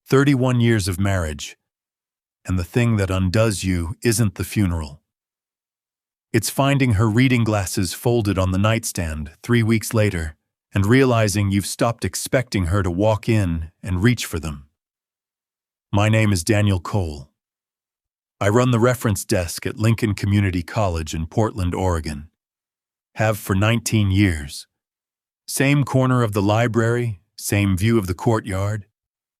31 years of marriage, and the thing that undoes you isn't the funeral. It's finding her reading glasses folded on the nightstand 3 weeks later and realizing you've stopped expecting her to walk in and reach for them. My name is Daniel Cole. I run the reference desk at Lincoln Community College in Portland, Oregon. Have for 19 years. Same corner of the library, same view of the courtyard,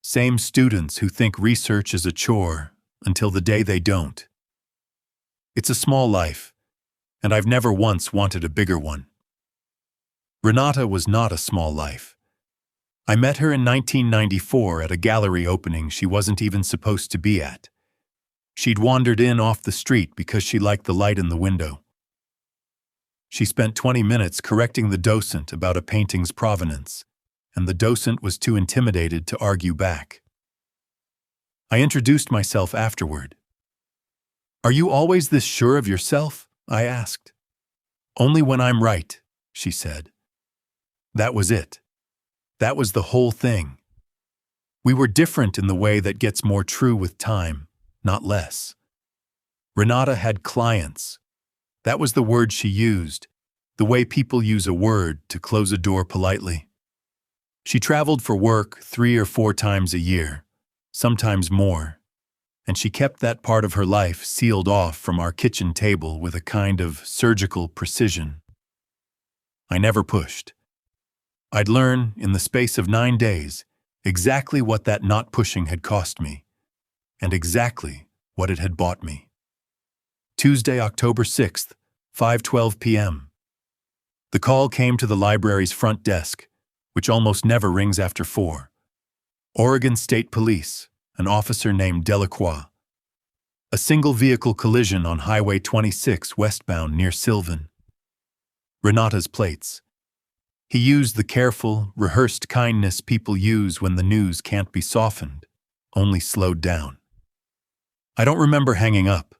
same students who think research is a chore until the day they don't. It's a small life, and I've never once wanted a bigger one. Renata was not a small life. I met her in 1994 at a gallery opening she wasn't even supposed to be at. She'd wandered in off the street because she liked the light in the window. She spent 20 minutes correcting the docent about a painting's provenance, and the docent was too intimidated to argue back. I introduced myself afterward. "Are you always this sure of yourself?" I asked. "Only when I'm right," she said. That was it. That was the whole thing. We were different in the way that gets more true with time, not less. Renata had clients. That was the word she used, the way people use a word to close a door politely. She traveled for work 3 or 4 times a year, sometimes more, and she kept that part of her life sealed off from our kitchen table with a kind of surgical precision. I never pushed. I'd learn, in the space of 9 days, exactly what that not pushing had cost me, and exactly what it had bought me. Tuesday, October 6th, 5:12 p.m. The call came to the library's front desk, which almost never rings after 4. Oregon State Police, an officer named Delacroix. A single-vehicle collision on Highway 26 westbound near Sylvan. Renata's plates. He used the careful, rehearsed kindness people use when the news can't be softened, only slowed down. I don't remember hanging up.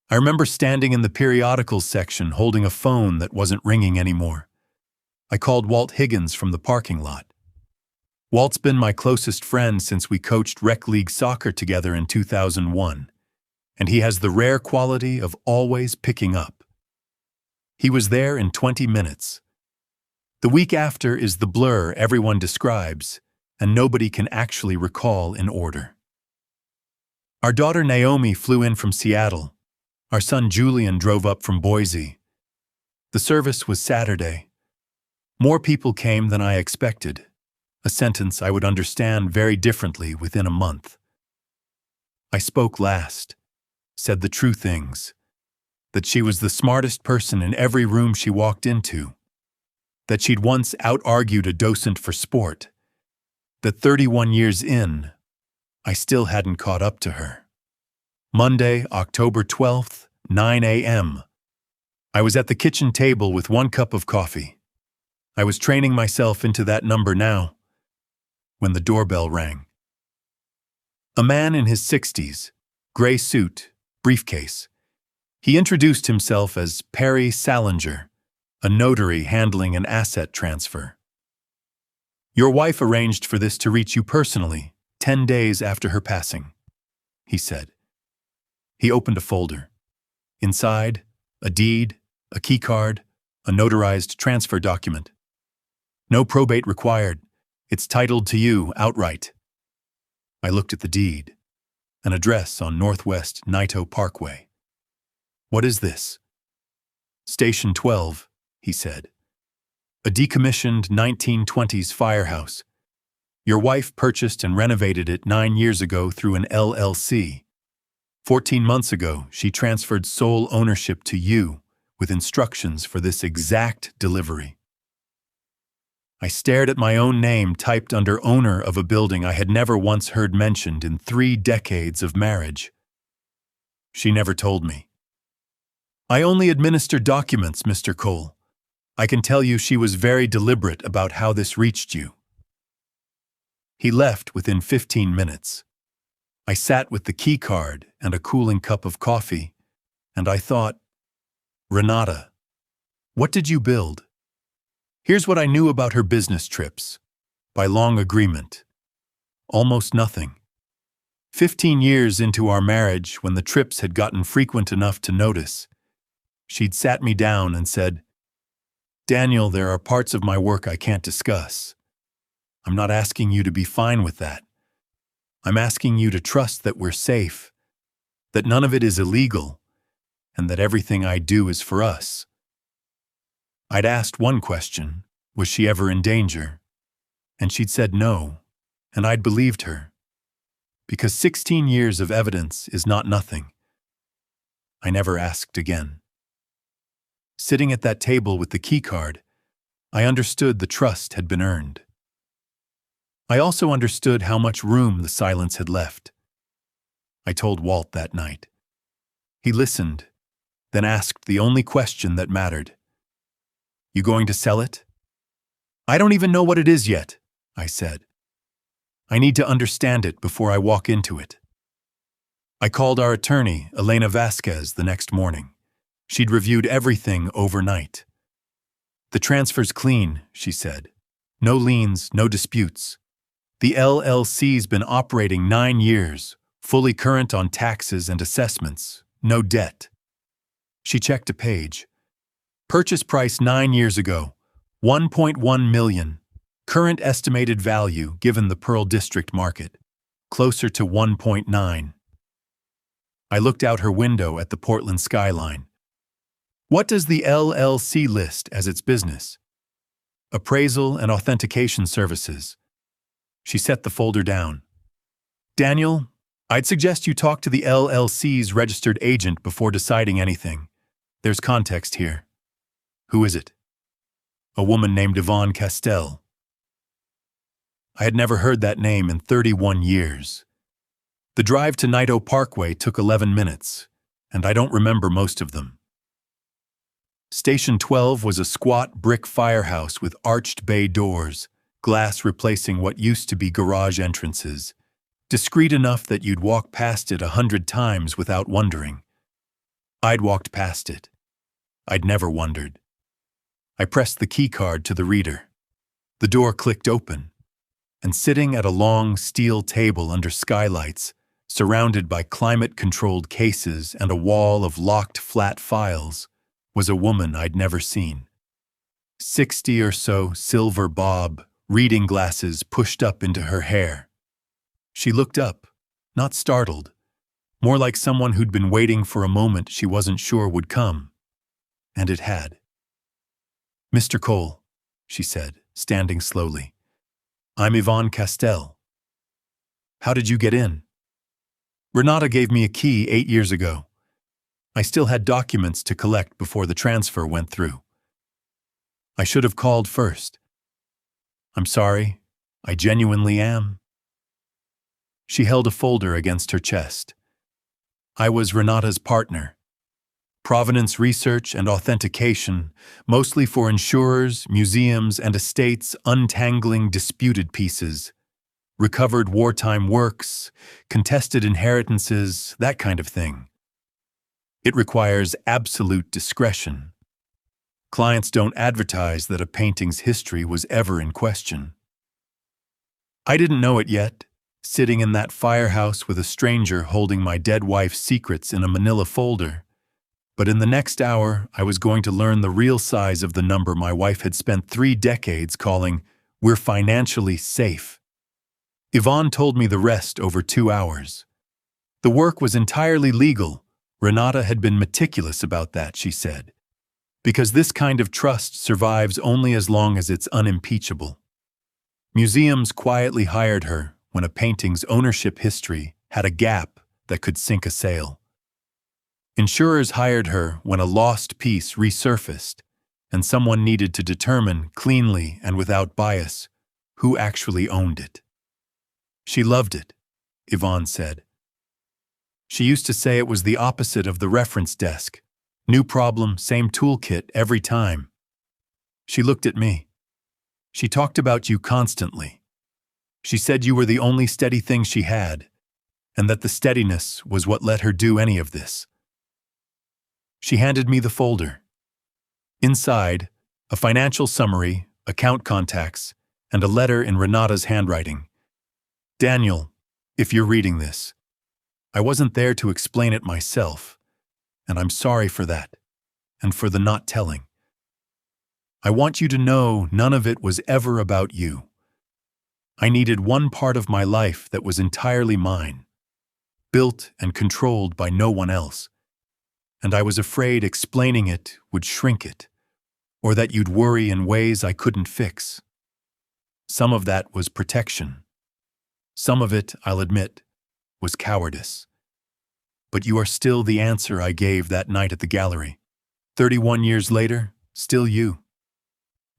I remember standing in the periodicals section holding a phone that wasn't ringing anymore. I called Walt Higgins from the parking lot. Walt's been my closest friend since we coached rec league soccer together in 2001, and he has the rare quality of always picking up. He was there in 20 minutes. The week after is the blur everyone describes, and nobody can actually recall in order. Our daughter Naomi flew in from Seattle. Our son Julian drove up from Boise. The service was Saturday. More people came than I expected, a sentence I would understand very differently within a month. I spoke last, said the true things, that she was the smartest person in every room she walked into, that she'd once out-argued a docent for sport, that 31 years in, I still hadn't caught up to her. Monday, October 12th, 9 a.m. I was at the kitchen table with 1 cup of coffee. I was training myself into that number now, when the doorbell rang. A man in his 60s, gray suit, briefcase. He introduced himself as Perry Salinger, a notary handling an asset transfer. "Your wife arranged for this to reach you personally 10 days after her passing," he said. He opened a folder. Inside, a deed, a key card, a notarized transfer document. "No probate required. It's titled to you outright." I looked at the deed, an address on Northwest Naito Parkway. "What is this?" "Station 12, he said. "A decommissioned 1920s firehouse. Your wife purchased and renovated it 9 years ago through an LLC. 14 months ago, she transferred sole ownership to you with instructions for this exact delivery." I stared at my own name typed under owner of a building I had never once heard mentioned in 3 decades of marriage. She never told me. "I only administer documents, Mr. Cole. I can tell you she was very deliberate about how this reached you." He left within 15 minutes. I sat with the key card and a cooling cup of coffee, and I thought, "Renata, what did you build?" Here's what I knew about her business trips, by long agreement. Almost nothing. 15 years into our marriage, when the trips had gotten frequent enough to notice, she'd sat me down and said, "Daniel, there are parts of my work I can't discuss. I'm not asking you to be fine with that. I'm asking you to trust that we're safe, that none of it is illegal, and that everything I do is for us." I'd asked one question, was she ever in danger? And she'd said no, and I'd believed her. Because 16 years of evidence is not nothing. I never asked again. Sitting at that table with the keycard, I understood the trust had been earned. I also understood how much room the silence had left. I told Walt that night. He listened, then asked the only question that mattered. "You going to sell it?" "I don't even know what it is yet," I said. "I need to understand it before I walk into it." I called our attorney, Elena Vasquez, the next morning. She'd reviewed everything overnight. "The transfer's clean," she said. "No liens, no disputes. The LLC's been operating 9 years, fully current on taxes and assessments, no debt." She checked a page. "Purchase price 9 years ago, $1.1 million. Current estimated value given the Pearl District market, closer to 1.9. I looked out her window at the Portland skyline. "What does the LLC list as its business?" "Appraisal and authentication services." She set the folder down. "Daniel, I'd suggest you talk to the LLC's registered agent before deciding anything. There's context here." "Who is it?" "A woman named Yvonne Castell." I had never heard that name in 31 years. The drive to Nido Parkway took 11 minutes, and I don't remember most of them. Station 12 was a squat brick firehouse with arched bay doors, glass replacing what used to be garage entrances, discreet enough that you'd walk past it 100 times without wondering. I'd walked past it. I'd never wondered. I pressed the keycard to the reader. The door clicked open, and sitting at a long steel table under skylights, surrounded by climate-controlled cases and a wall of locked flat files, was a woman I'd never seen. 60 or so, silver bob, reading glasses pushed up into her hair. She looked up, not startled, more like someone who'd been waiting for a moment she wasn't sure would come. And it had. "Mr. Cole," she said, standing slowly. "I'm Yvonne Castell." "How did you get in?" "Renata gave me a key 8 years ago. I still had documents to collect before the transfer went through. I should have called first. I'm sorry, I genuinely am." She held a folder against her chest. "I was Renata's partner. Provenance research and authentication, mostly for insurers, museums, and estates untangling disputed pieces. Recovered wartime works, contested inheritances, that kind of thing. It requires absolute discretion. Clients don't advertise that a painting's history was ever in question." I didn't know it yet, sitting in that firehouse with a stranger holding my dead wife's secrets in a manila folder. But in the next hour, I was going to learn the real size of the number my wife had spent 3 decades calling, "We're financially safe." Yvonne told me the rest over 2 hours. The work was entirely legal. Renata had been meticulous about that, she said. Because this kind of trust survives only as long as it's unimpeachable. Museums quietly hired her when a painting's ownership history had a gap that could sink a sale. Insurers hired her when a lost piece resurfaced, and someone needed to determine cleanly and without bias who actually owned it. She loved it, Yvonne said. She used to say it was the opposite of the reference desk. New problem, same toolkit every time. She looked at me. She talked about you constantly. She said you were the only steady thing she had, and that the steadiness was what let her do any of this. She handed me the folder. Inside, a financial summary, account contacts, and a letter in Renata's handwriting. "Daniel, if you're reading this, I wasn't there to explain it myself, and I'm sorry for that, and for the not telling. I want you to know none of it was ever about you. I needed one part of my life that was entirely mine, built and controlled by no one else, and I was afraid explaining it would shrink it, or that you'd worry in ways I couldn't fix. Some of that was protection. Some of it, I'll admit, was cowardice. But you are still the answer I gave that night at the gallery. 31 years later, still you.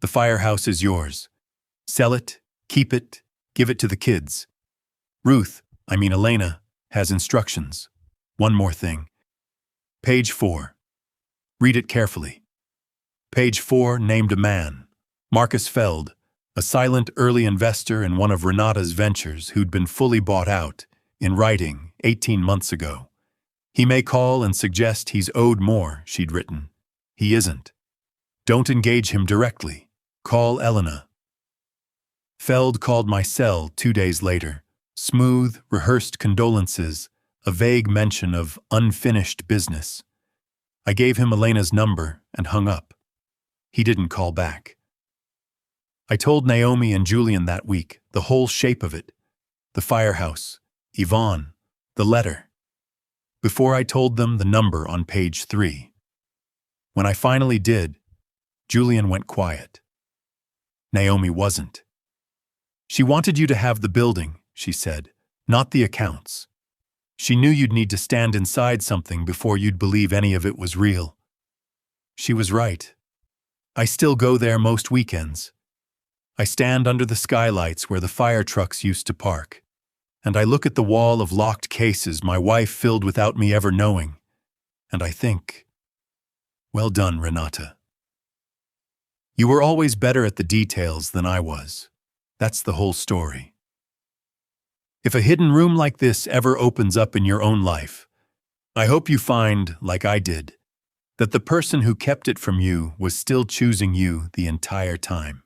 The Firehouse is yours. Sell it, keep it, give it to the kids. Elena, has instructions. One more thing. Page 4. Read it carefully. Page 4 named a man, Marcus Feld, a silent early investor in one of Renata's ventures who'd been fully bought out, in writing, 18 months ago. He may call and suggest he's owed more, she'd written. He isn't. Don't engage him directly. Call Elena. Feld called my cell 2 days later. Smooth, rehearsed condolences, a vague mention of unfinished business. I gave him Elena's number and hung up. He didn't call back. I told Naomi and Julian that week, the whole shape of it. The Firehouse, Yvonne, the letter. Before I told them the number on page 3. When I finally did, Julian went quiet. Naomi wasn't. She wanted you to have the building, she said, not the accounts. She knew you'd need to stand inside something before you'd believe any of it was real. She was right. I still go there most weekends. I stand under the skylights where the fire trucks used to park, and I look at the wall of locked cases my wife filled without me ever knowing, and I think, well done, Renata. You were always better at the details than I was. That's the whole story. If a hidden room like this ever opens up in your own life, I hope you find, like I did, that the person who kept it from you was still choosing you the entire time.